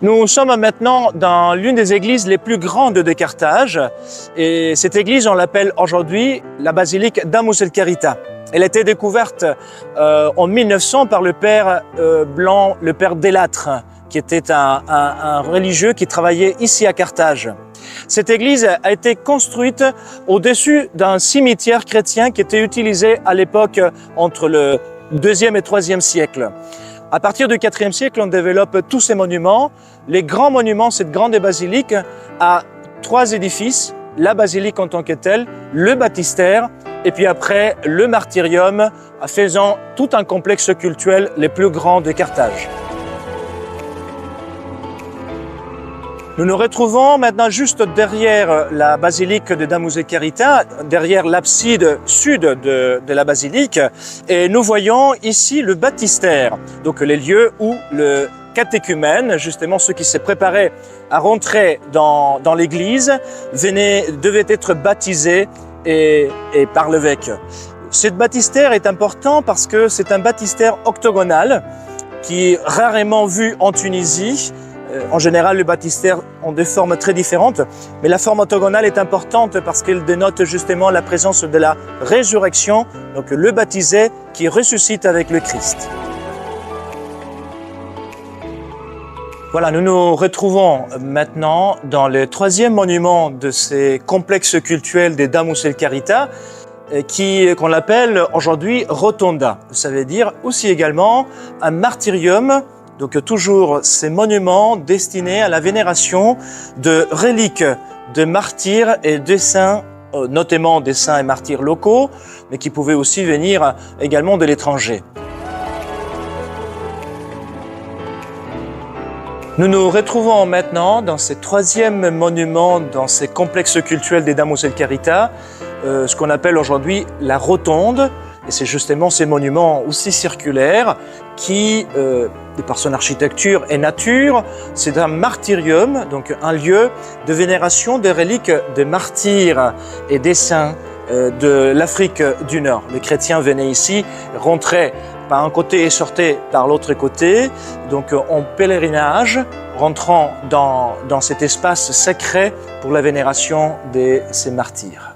Nous sommes maintenant dans l'une des églises les plus grandes de Carthage et cette église, on l'appelle aujourd'hui la basilique d'Amus el Charita. Elle a été découverte en 1900 par le père Blanc, le père Delattre, qui était un religieux qui travaillait ici à Carthage. Cette église a été construite au-dessus d'un cimetière chrétien qui était utilisé à l'époque entre le 2e et 3e siècle. À partir du 4e siècle, on développe tous ces monuments. Les grands monuments, cette grande basilique, a 3 édifices, la basilique en tant que telle, le baptistère, et puis après le martyrium, faisant tout un complexe cultuel les plus grands de Carthage. Nous nous retrouvons maintenant juste derrière la basilique de Amus el Charita, derrière l'abside sud de la basilique, et nous voyons ici le baptistère, donc les lieux où le catéchumène, justement ceux qui se préparaient à rentrer dans l'église, devaient être baptisés et par l'évêque. Ce baptistère est important parce que c'est un baptistère octogonal qui est rarement vu en Tunisie. En général, le baptistère ont des formes très différentes, mais la forme octogonale est importante parce qu'elle dénote justement la présence de la résurrection, donc le baptisé qui ressuscite avec le Christ. Voilà, nous nous retrouvons maintenant dans le 3e monument de ces complexes cultuels des Amus el Charita, qu'on appelle aujourd'hui Rotonda. Ça veut dire aussi également un martyrium. Donc toujours ces monuments destinés à la vénération de reliques de martyrs et de saints, notamment des saints et martyrs locaux, mais qui pouvaient aussi venir également de l'étranger. Nous nous retrouvons maintenant dans ce 3e monument, dans ces complexes cultuels des Amus el Charita, ce qu'on appelle aujourd'hui la Rotonde. Et c'est justement ces monuments aussi circulaires qui, par son architecture et nature, c'est un martyrium, donc un lieu de vénération des reliques des martyrs et des saints de l'Afrique du Nord. Les chrétiens venaient ici, rentraient par un côté et sortaient par l'autre côté, donc en pèlerinage, rentrant dans cet espace sacré pour la vénération de ces martyrs.